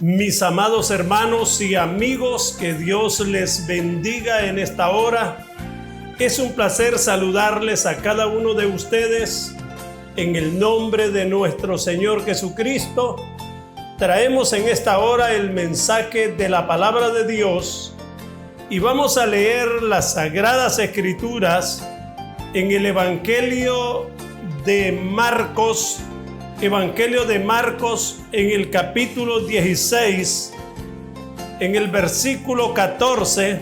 Mis amados hermanos y amigos, que Dios les bendiga en esta hora. Es un placer saludarles a cada uno de ustedes en el nombre de nuestro Señor Jesucristo. Traemos en esta hora el mensaje de la palabra de Dios y vamos a leer las Sagradas Escrituras en el Evangelio de Marcos. Evangelio de Marcos en el capítulo 16, en el versículo 14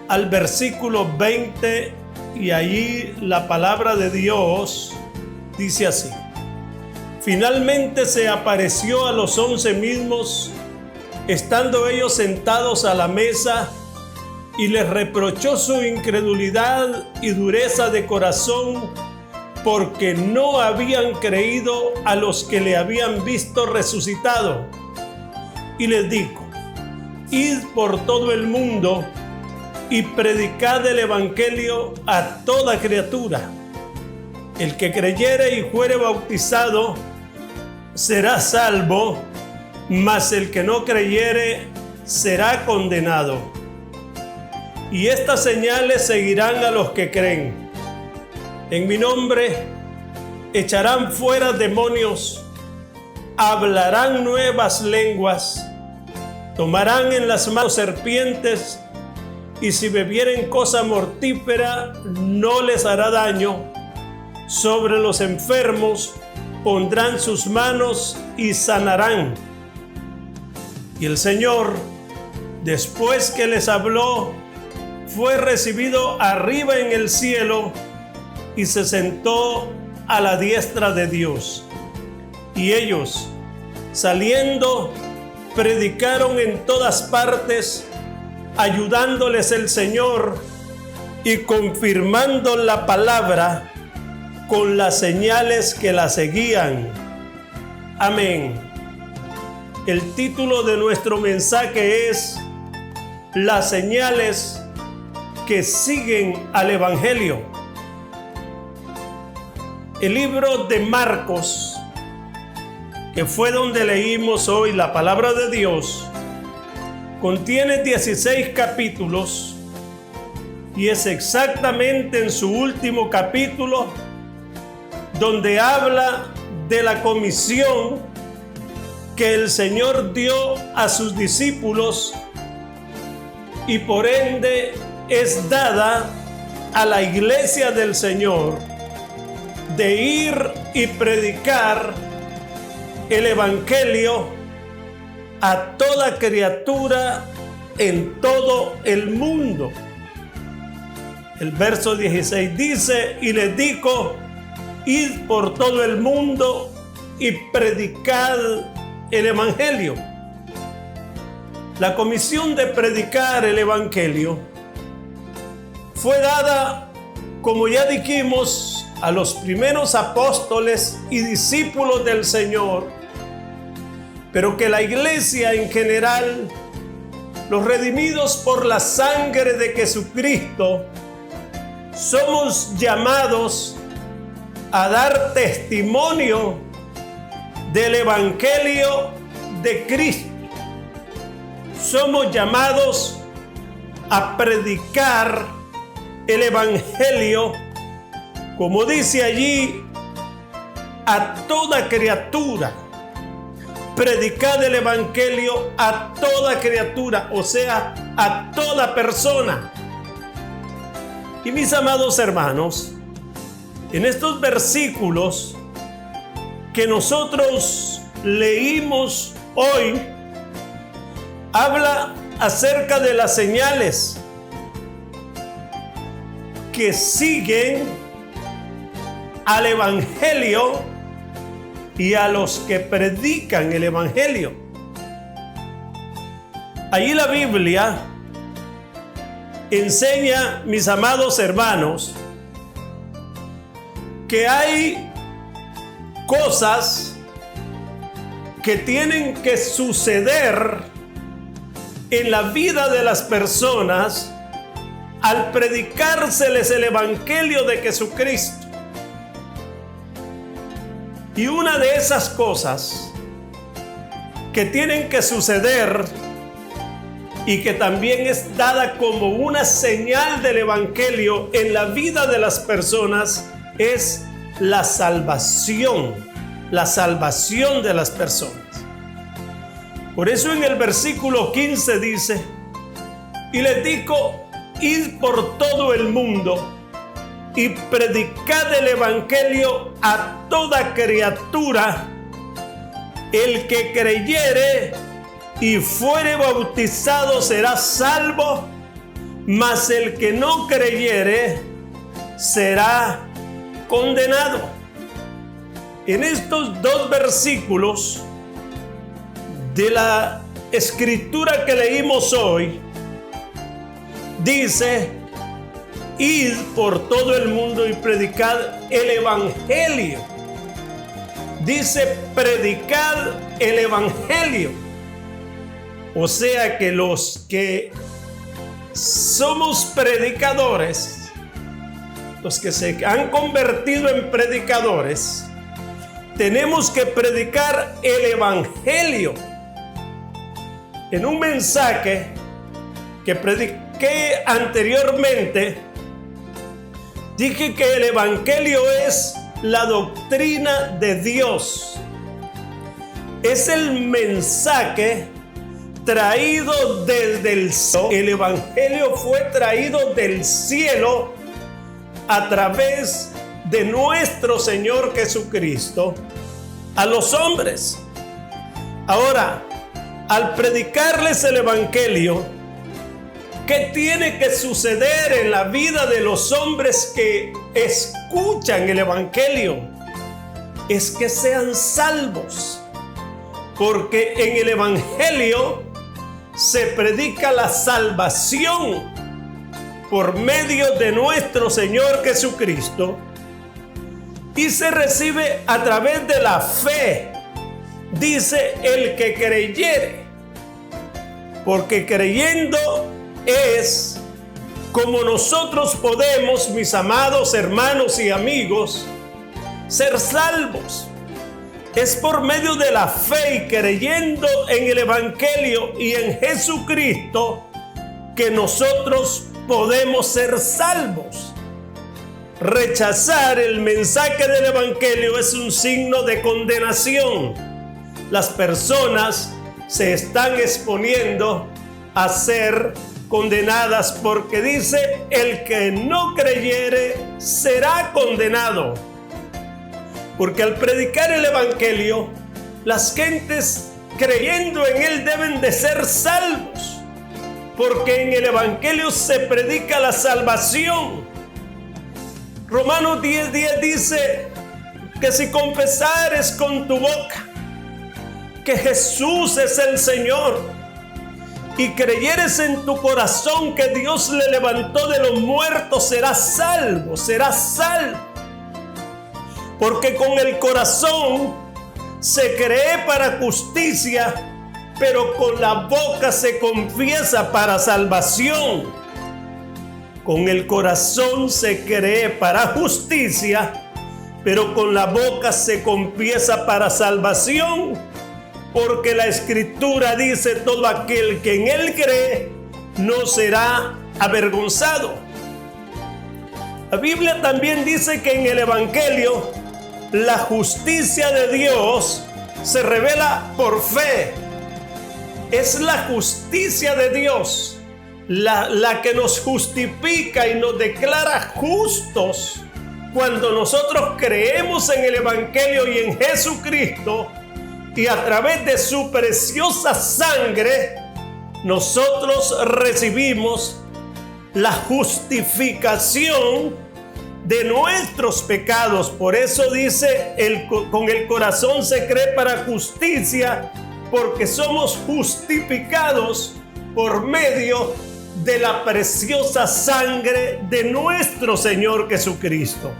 al versículo 20, y allí la palabra de Dios dice así: Finalmente se apareció a los 11 mismos, estando ellos sentados a la mesa, y les reprochó su incredulidad y dureza de corazón, porque no habían creído a los que le habían visto resucitado. Y les dijo: Id por todo el mundo y predicad el evangelio a toda criatura. El que creyere y fuere bautizado será salvo, mas el que no creyere será condenado. Y estas señales seguirán a los que creen. En mi nombre echarán fuera demonios, hablarán nuevas lenguas, tomarán en las manos serpientes, y si bebieren cosa mortífera no les hará daño. Sobre los enfermos pondrán sus manos y sanarán. Y el Señor, después que les habló, fue recibido arriba en el cielo y se sentó a la diestra de Dios. Y ellos, saliendo, predicaron en todas partes, ayudándoles el Señor y confirmando la palabra con las señales que la seguían. Amén. El título de nuestro mensaje es: Las señales que siguen al Evangelio. El libro de Marcos, que fue donde leímos hoy la palabra de Dios, contiene 16 capítulos y es exactamente en su último capítulo donde habla de la comisión que el Señor dio a sus discípulos y por ende es dada a la iglesia del Señor, de ir y predicar el evangelio a toda criatura en todo el mundo. El verso 16 dice: y les dijo: id por todo el mundo y predicad el evangelio. La comisión de predicar el evangelio fue dada, como ya dijimos, a los primeros apóstoles y discípulos del Señor, pero que la iglesia en general, los redimidos por la sangre de Jesucristo, somos llamados a dar testimonio del evangelio de Cristo. Somos llamados a predicar el evangelio, como dice allí, a toda criatura. Predicad el evangelio a toda criatura, o sea, a toda persona. Y mis amados hermanos, en estos versículos que nosotros leímos hoy, habla acerca de las señales que siguen al evangelio y a los que predican el evangelio. Allí la Biblia enseña, mis amados hermanos, que hay cosas que tienen que suceder en la vida de las personas al predicárseles el evangelio de Jesucristo. Y una de esas cosas que tienen que suceder y que también es dada como una señal del Evangelio en la vida de las personas es la salvación de las personas. Por eso en el versículo 15 dice: y les dijo, id por todo el mundo y predicad el Evangelio a toda criatura. El que creyere y fuere bautizado será salvo, mas el que no creyere será condenado. En estos dos versículos de la escritura que leímos hoy, dice: id por todo el mundo y predicad el Evangelio. Dice: predicad el Evangelio. O sea que los que somos predicadores, los que se han convertido en predicadores, tenemos que predicar el Evangelio. En un mensaje que prediqué anteriormente, dije que el Evangelio es la doctrina de Dios. Es el mensaje traído desde el cielo. El Evangelio fue traído del cielo a través de nuestro Señor Jesucristo a los hombres. Ahora, al predicarles el Evangelio, ¿qué tiene que suceder en la vida de los hombres que escuchan el Evangelio? Es que sean salvos. Porque en el Evangelio se predica la salvación por medio de nuestro Señor Jesucristo y se recibe a través de la fe. Dice: el que creyere, porque creyendo es como nosotros podemos, mis amados hermanos y amigos, ser salvos. Es por medio de la fe y creyendo en el Evangelio y en Jesucristo que nosotros podemos ser salvos. Rechazar el mensaje del Evangelio es un signo de condenación. Las personas se están exponiendo a ser condenadas porque dice: el que no creyere será condenado. Porque al predicar el Evangelio, las gentes creyendo en él deben de ser salvos. Porque en el Evangelio se predica la salvación. Romanos 10:10 dice que si confesares con tu boca que Jesús es el Señor y creyeres en tu corazón que Dios le levantó de los muertos, serás salvo, serás salvo. Porque con el corazón se cree para justicia, pero con la boca se confiesa para salvación. Con el corazón se cree para justicia, pero con la boca se confiesa para salvación. Porque la Escritura dice: todo aquel que en él cree no será avergonzado. La Biblia también dice que en el Evangelio la justicia de Dios se revela por fe. Es la justicia de Dios la que nos justifica y nos declara justos cuando nosotros creemos en el Evangelio y en Jesucristo, y a través de su preciosa sangre nosotros recibimos la justificación de nuestros pecados. Por eso dice: con el corazón se cree para justicia, porque somos justificados por medio de la preciosa sangre de nuestro Señor Jesucristo.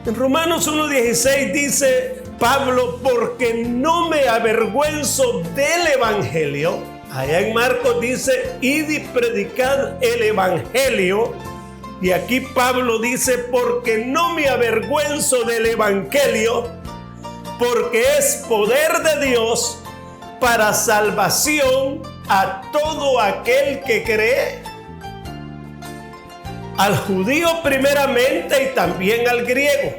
En Romanos 1:16 dice Pablo: porque no me avergüenzo del Evangelio. Allá en Marcos dice: id y predicad el Evangelio. Y aquí Pablo dice: porque no me avergüenzo del Evangelio, porque es poder de Dios para salvación a todo aquel que cree, al judío primeramente y también al griego.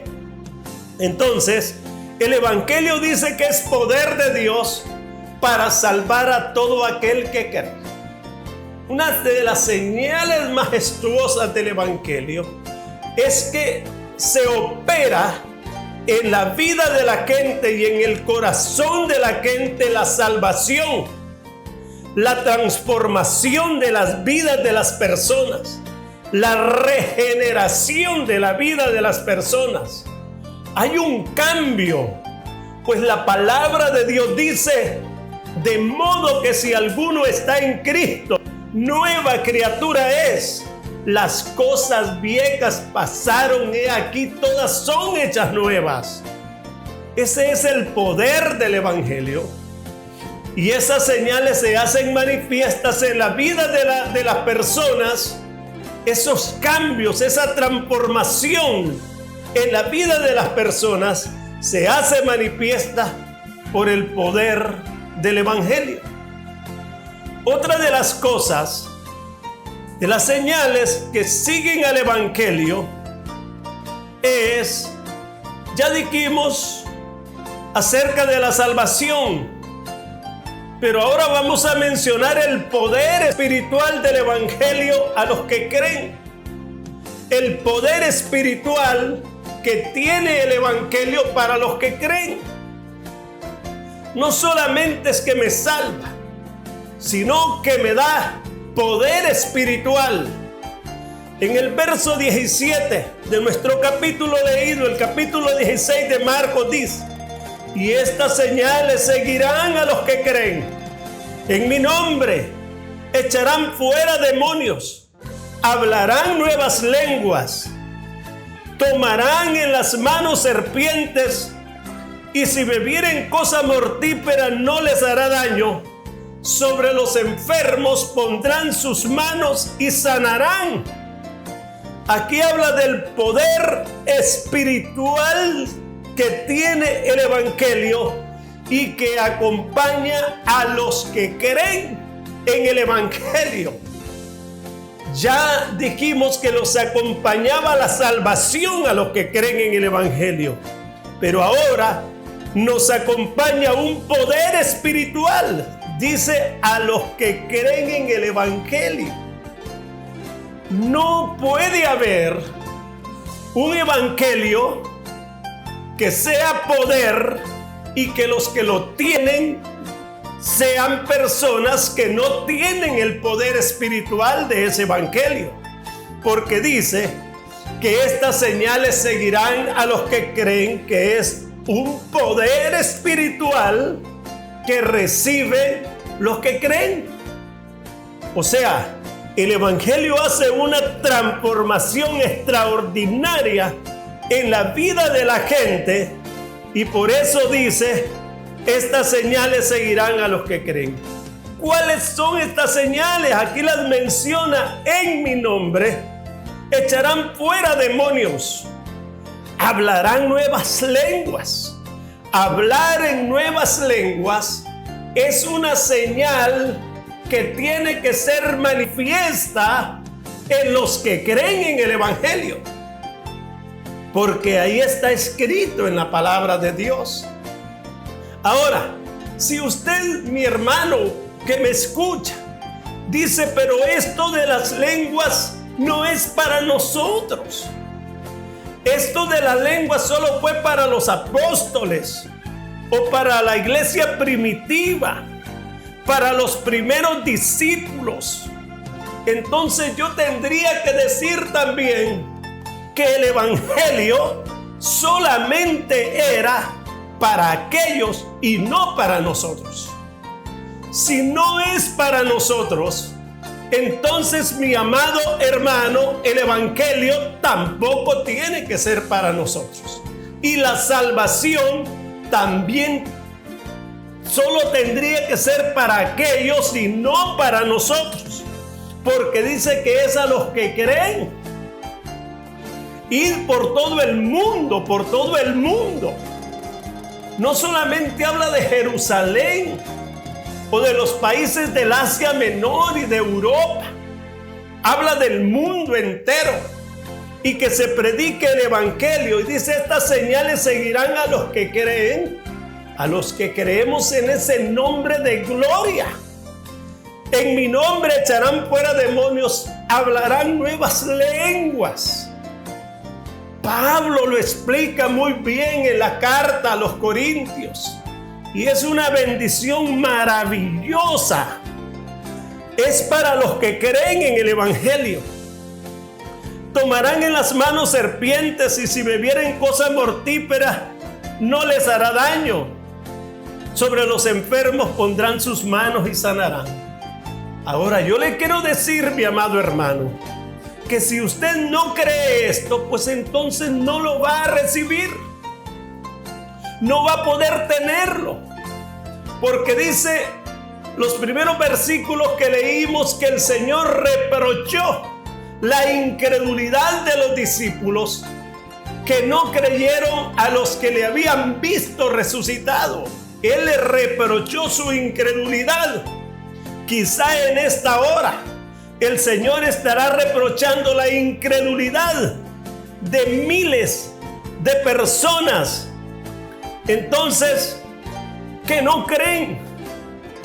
Entonces, el Evangelio dice que es poder de Dios para salvar a todo aquel que cree. Una de las señales majestuosas del Evangelio es que se opera en la vida de la gente y en el corazón de la gente la salvación, la transformación de las vidas de las personas, la regeneración de la vida de las personas. Hay un cambio, pues la palabra de Dios dice: de modo que si alguno está en Cristo, nueva criatura es. Las cosas viejas pasaron, he aquí todas son hechas nuevas. Ese es el poder del Evangelio. Y esas señales se hacen manifiestas en la vida de las personas. Esos cambios, esa transformación en la vida de las personas se hace manifiesta por el poder del Evangelio. Otra de las cosas, de las señales que siguen al Evangelio, es, ya dijimos acerca de la salvación, pero ahora vamos a mencionar el poder espiritual del Evangelio a los que creen. El poder espiritual que tiene el Evangelio para los que creen. No solamente es que me salva, sino que me da poder espiritual. En el verso 17 de nuestro capítulo leído, el capítulo 16 de Marcos, dice: y estas señales seguirán a los que creen. En mi nombre echarán fuera demonios, hablarán nuevas lenguas, tomarán en las manos serpientes, y si bebieren cosa mortífera no les hará daño. Sobre los enfermos pondrán sus manos y sanarán. Aquí habla del poder espiritual que tiene el Evangelio y que acompaña a los que creen en el Evangelio. Ya dijimos que los acompañaba la salvación a los que creen en el Evangelio, pero ahora nos acompaña un poder espiritual. Dice: a los que creen en el Evangelio. No puede haber un Evangelio que sea poder y que los que lo tienen sean personas que no tienen el poder espiritual de ese Evangelio. Porque dice que estas señales seguirán a los que creen, que es un poder espiritual que reciben los que creen. O sea, el Evangelio hace una transformación extraordinaria en la vida de la gente, y por eso dice: estas señales seguirán a los que creen. ¿Cuáles son estas señales? Aquí las menciona: en mi nombre echarán fuera demonios, hablarán nuevas lenguas. Hablar en nuevas lenguas es una señal que tiene que ser manifiesta en los que creen en el Evangelio, porque ahí está escrito en la palabra de Dios. Ahora, si usted, mi hermano que me escucha, dice: pero esto de las lenguas no es para nosotros. Esto de la lengua solo fue para los apóstoles o para la iglesia primitiva, para los primeros discípulos. Entonces yo tendría que decir también que el Evangelio solamente era para aquellos y no para nosotros. Si no es para nosotros, entonces, mi amado hermano, el Evangelio tampoco tiene que ser para nosotros. Y la salvación también solo tendría que ser para aquellos y no para nosotros, porque dice que es a los que creen. Ir por todo el mundo, por todo el mundo. no solamente habla de Jerusalén o de los países del Asia Menor y de Europa, habla del mundo entero, y que se predique el evangelio. Y dice: estas señales seguirán a los que creen, a los que creemos en ese nombre de gloria. En mi nombre echarán fuera demonios, hablarán nuevas lenguas. Pablo lo explica muy bien en la carta a los Corintios, y es una bendición maravillosa. Es para los que creen en el evangelio. Tomarán en las manos serpientes, y si bebieren cosa mortífera no les hará daño. Sobre los enfermos pondrán sus manos y sanarán. Ahora yo le quiero decir, mi amado hermano, que si usted no cree esto, pues entonces no lo va a recibir. No va a poder tenerlo. Porque dice los primeros versículos que leímos que el Señor reprochó la incredulidad de los discípulos que no creyeron a los que le habían visto resucitado. Él le reprochó su incredulidad. Quizá en esta hora el Señor estará reprochando la incredulidad de miles de personas, entonces, que no creen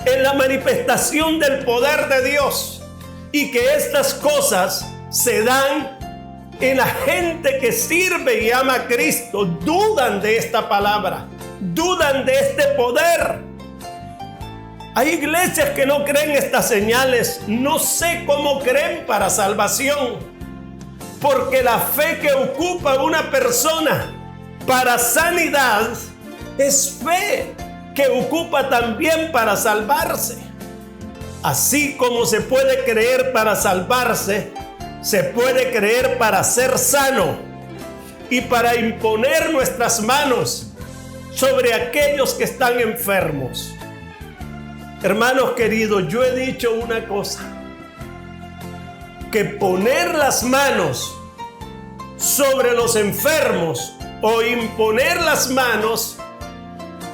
en la manifestación del poder de Dios, y que estas cosas se dan en la gente que sirve y ama a Cristo. Dudan de esta palabra, dudan de este poder. Hay iglesias que no creen estas señales. No sé cómo creen para salvación, porque la fe que ocupa una persona para sanidad es fe que ocupa también para salvarse. Así como se puede creer para salvarse, se puede creer para ser sano y para imponer nuestras manos sobre aquellos que están enfermos. Hermanos queridos, yo he dicho una cosa, que poner las manos sobre los enfermos o imponer las manos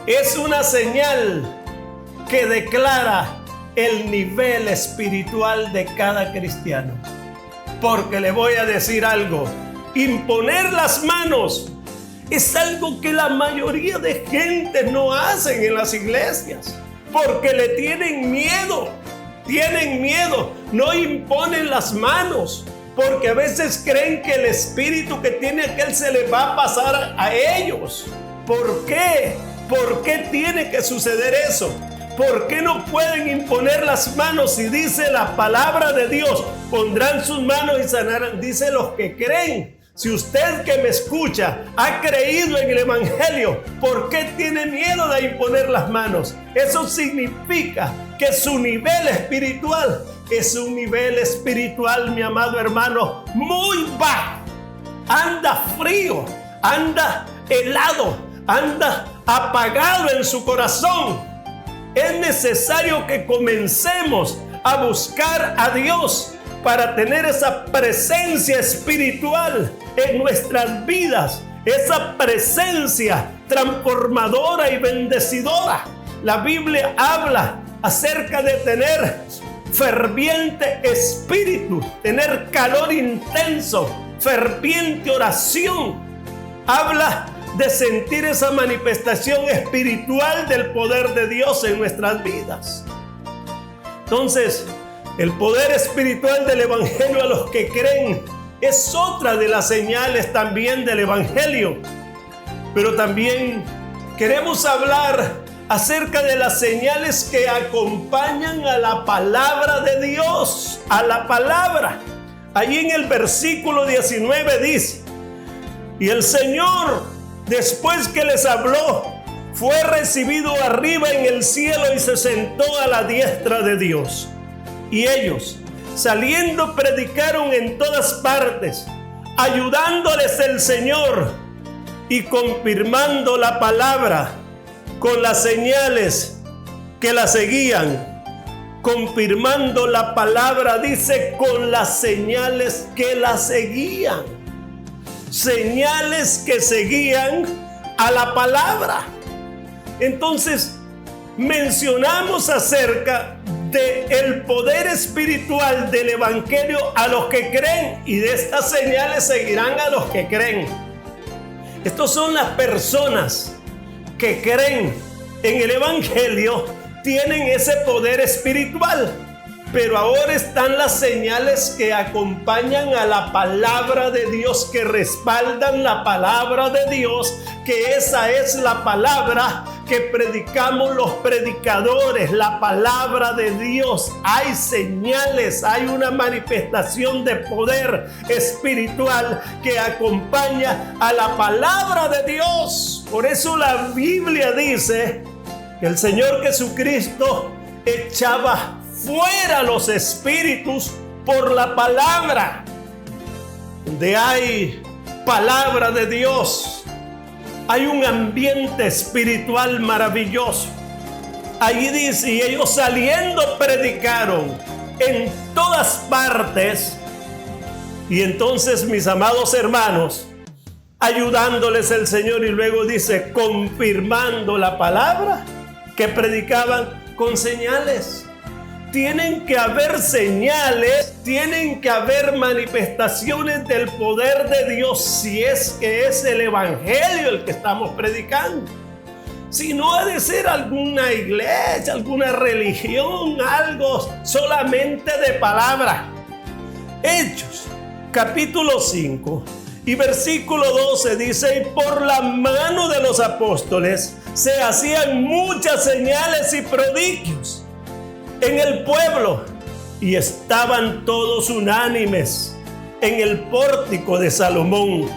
es una señal que declara el nivel espiritual de cada cristiano. Porque le voy a decir algo: imponer las manos es algo que la mayoría de gente no hacen en las iglesias, porque le tienen miedo, no imponen las manos, porque a veces creen que el espíritu que tiene aquel se le va a pasar a ellos. ¿Por qué? ¿Por qué tiene que suceder eso? ¿Por qué no pueden imponer las manos? Si dice la palabra de Dios, pondrán sus manos y sanarán. Dice los que creen. Si usted que me escucha ha creído en el evangelio, ¿por qué tiene miedo de imponer las manos? Eso significa que su nivel espiritual es un nivel espiritual, mi amado hermano, muy bajo. Anda frío, anda helado, anda apagado en su corazón. Es necesario que comencemos a buscar a Dios para tener esa presencia espiritual en nuestras vidas, esa presencia transformadora y bendecidora. La Biblia habla acerca de tener ferviente espíritu, tener calor intenso, ferviente oración. Habla de sentir esa manifestación espiritual del poder de Dios en nuestras vidas. Entonces, el poder espiritual del evangelio a los que creen es otra de las señales también del evangelio. Pero también queremos hablar acerca de las señales que acompañan a la palabra de Dios, a la palabra. Allí en el versículo 19 dice: y el Señor, después que les habló, fue recibido arriba en el cielo y se sentó a la diestra de Dios. Y ellos, saliendo, predicaron en todas partes, ayudándoles el Señor y confirmando la palabra con las señales que la seguían. Confirmando la palabra, dice, con las señales que la seguían. Señales que seguían a la palabra. Entonces, mencionamos acerca del poder espiritual del Evangelio a los que creen, y de estas señales seguirán a los que creen. Estos son las personas que creen en el Evangelio, tienen ese poder espiritual. Pero ahora están las señales que acompañan a la palabra de Dios, que respaldan la palabra de Dios, que esa es la palabra que predicamos los predicadores, la palabra de Dios. Hay señales, hay una manifestación de poder espiritual que acompaña a la palabra de Dios. Por eso la Biblia dice que el Señor Jesucristo echaba fuera los espíritus por la palabra. Donde hay palabra de Dios, hay un ambiente espiritual maravilloso. Allí dice, y ellos saliendo predicaron en todas partes. Y entonces, mis amados hermanos, ayudándoles el Señor, y luego dice, confirmando la palabra que predicaban con señales. Tienen que haber señales, tienen que haber manifestaciones del poder de Dios, si es que es el Evangelio el que estamos predicando. Si no, ha de ser alguna iglesia, alguna religión, algo solamente de palabra. Hechos, capítulo 5 y versículo 12 dice, y por la mano de los apóstoles se hacían muchas señales y prodigios en el pueblo, y estaban todos unánimes en el pórtico de Salomón.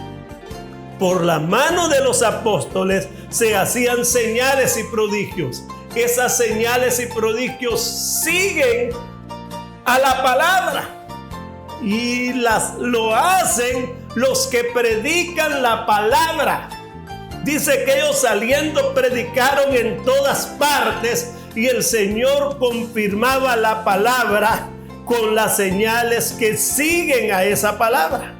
Por la mano de los apóstoles se hacían señales y prodigios. Esas señales y prodigios siguen a la palabra, y lo hacen los que predican la palabra. Dice que ellos saliendo predicaron en todas partes, y el Señor confirmaba la palabra con las señales que siguen a esa palabra.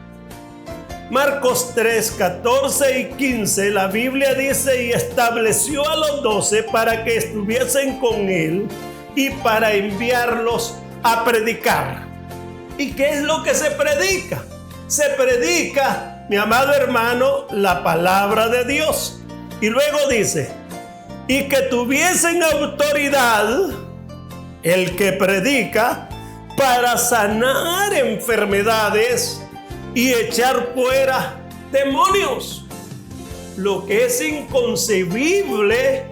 Marcos 3, 14 y 15, la Biblia dice, y estableció a los 12 para que estuviesen con él y para enviarlos a predicar. ¿Y qué es lo que se predica? Se predica, mi amado hermano, la palabra de Dios. Y luego dice, y que tuviesen autoridad, el que predica, para sanar enfermedades y echar fuera demonios. Lo que es inconcebible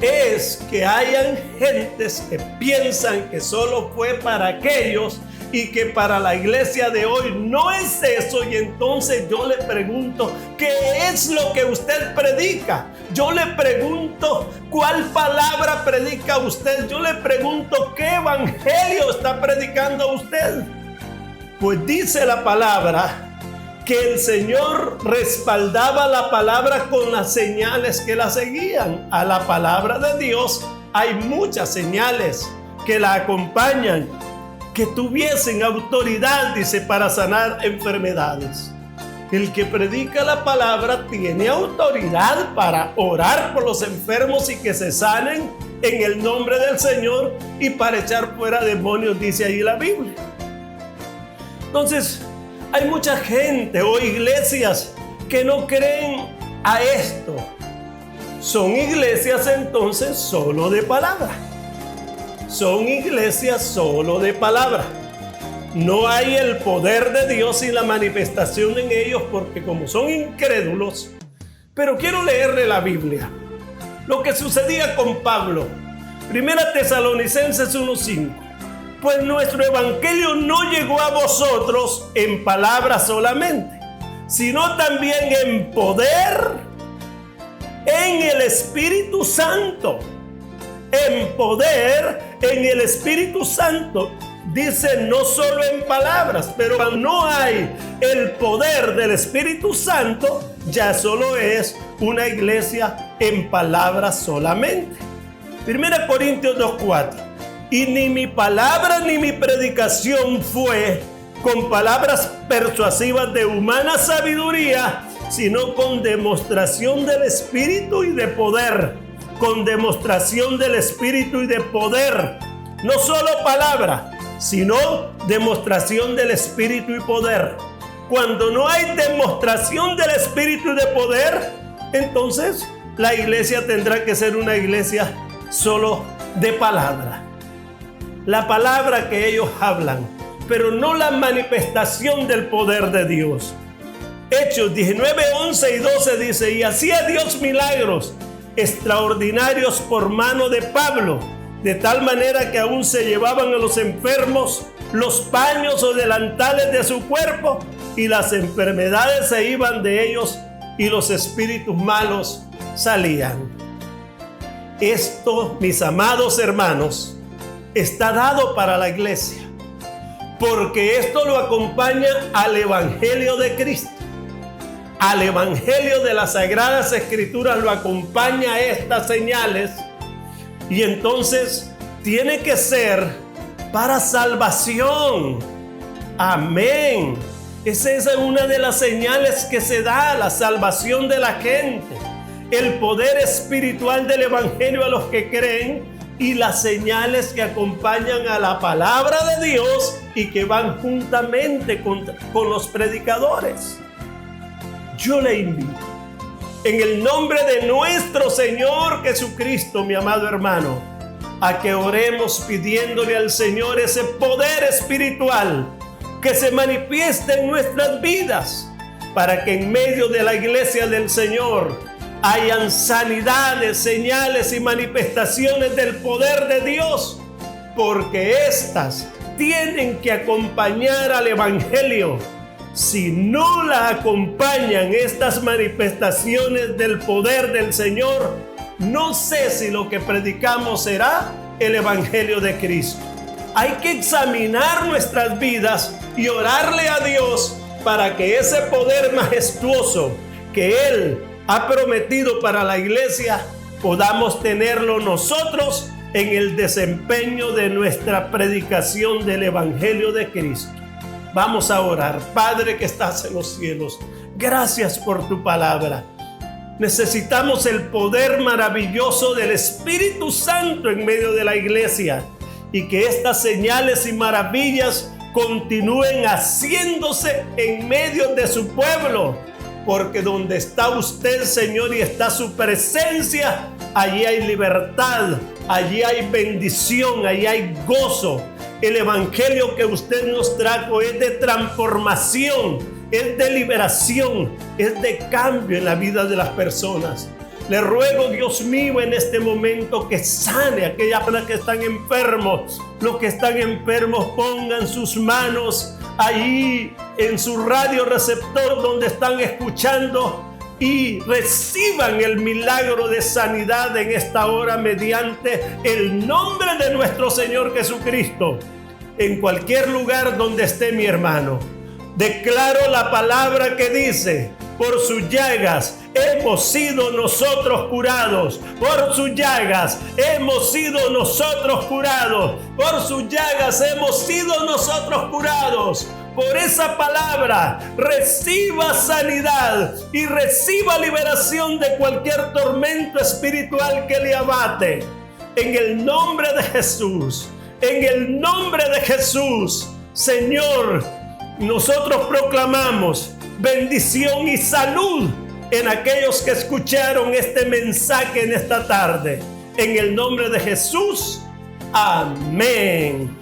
es que hayan gentes que piensan que solo fue para aquellos y que para la iglesia de hoy no es eso. Y entonces yo le pregunto, ¿qué es lo que usted predica? Yo le pregunto, ¿cuál palabra predica usted? Yo le pregunto, ¿qué evangelio está predicando usted? Pues dice la palabra que el Señor respaldaba la palabra con las señales que la seguían. A la palabra de Dios hay muchas señales que la acompañan. Que tuviesen autoridad, dice, para sanar enfermedades. El que predica la palabra tiene autoridad para orar por los enfermos y que se sanen en el nombre del Señor, y para echar fuera demonios, dice ahí la Biblia. Entonces, hay mucha gente o iglesias que no creen a esto. Son iglesias entonces solo de palabra. Son iglesias solo de palabra. No hay el poder de Dios y la manifestación en ellos, porque como son incrédulos. Pero quiero leerle la Biblia. Lo que sucedía con Pablo. Primera Tesalonicenses 1:5. Pues nuestro evangelio no llegó a vosotros en palabras solamente, sino también en poder, en el Espíritu Santo. En poder, en el Espíritu Santo. Dice, no solo en palabras, pero cuando no hay el poder del Espíritu Santo, ya solo es una iglesia en palabras solamente. 1 Corintios 2:4. Y ni mi palabra ni mi predicación fue con palabras persuasivas de humana sabiduría, sino con demostración del Espíritu y de poder, con demostración del Espíritu y de poder. No solo palabra, sino demostración del Espíritu y poder. Cuando no hay demostración del Espíritu y de poder, entonces la iglesia tendrá que ser una iglesia solo de palabra. La palabra que ellos hablan, pero no la manifestación del poder de Dios. Hechos 19, 11 y 12 dice: y hacía Dios milagros extraordinarios por mano de Pablo, de tal manera que aún se llevaban a los enfermos los paños o delantales de su cuerpo, y las enfermedades se iban de ellos y los espíritus malos salían. Esto, mis amados hermanos, está dado para la iglesia, porque esto lo acompaña al Evangelio de Cristo. Al Evangelio de las Sagradas Escrituras lo acompaña estas señales, y entonces tiene que ser para salvación. Amén. Esa es una de las señales que se da, la salvación de la gente, el poder espiritual del Evangelio a los que creen, y las señales que acompañan a la palabra de Dios y que van juntamente con los predicadores. Yo le invito, en el nombre de nuestro Señor Jesucristo, mi amado hermano, a que oremos pidiéndole al Señor ese poder espiritual que se manifieste en nuestras vidas, para que en medio de la iglesia del Señor hayan sanidades, señales y manifestaciones del poder de Dios, porque estas tienen que acompañar al Evangelio. Si no la acompañan estas manifestaciones del poder del Señor, no sé si lo que predicamos será el Evangelio de Cristo. Hay que examinar nuestras vidas y orarle a Dios para que ese poder majestuoso que Él ha prometido para la iglesia, podamos tenerlo nosotros en el desempeño de nuestra predicación del Evangelio de Cristo. Vamos a orar. Padre que estás en los cielos, gracias por tu palabra. Necesitamos el poder maravilloso del Espíritu Santo en medio de la iglesia, y que estas señales y maravillas continúen haciéndose en medio de su pueblo, porque donde está usted, Señor, y está su presencia, allí hay libertad, allí hay bendición, allí hay gozo. El Evangelio que usted nos trajo es de transformación, es de liberación, es de cambio en la vida de las personas. Le ruego, Dios mío, en este momento que sane a aquellas personas que están enfermos. Los que están enfermos pongan sus manos allí en su radio receptor donde están escuchando y reciban el milagro de sanidad en esta hora mediante el nombre de nuestro Señor Jesucristo. En cualquier lugar donde esté mi hermano, declaro la palabra que dice: por sus llagas hemos sido nosotros curados. Por sus llagas hemos sido nosotros curados. Por sus llagas hemos sido nosotros curados. Por esa palabra reciba sanidad y reciba liberación de cualquier tormento espiritual que le abate. En el nombre de Jesús, en el nombre de Jesús, Señor, nosotros proclamamos bendición y salud en aquellos que escucharon este mensaje en esta tarde. En el nombre de Jesús, amén.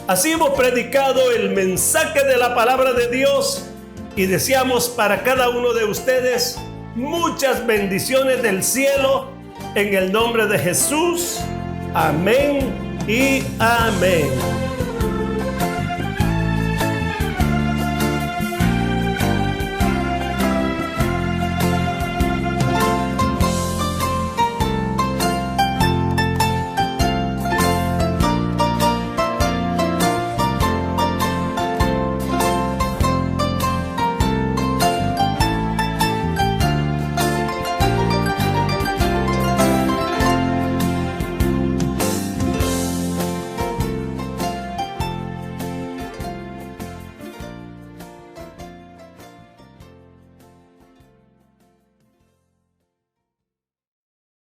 Así hemos predicado el mensaje de la palabra de Dios y deseamos para cada uno de ustedes muchas bendiciones del cielo en el nombre de Jesús. Amén y amén.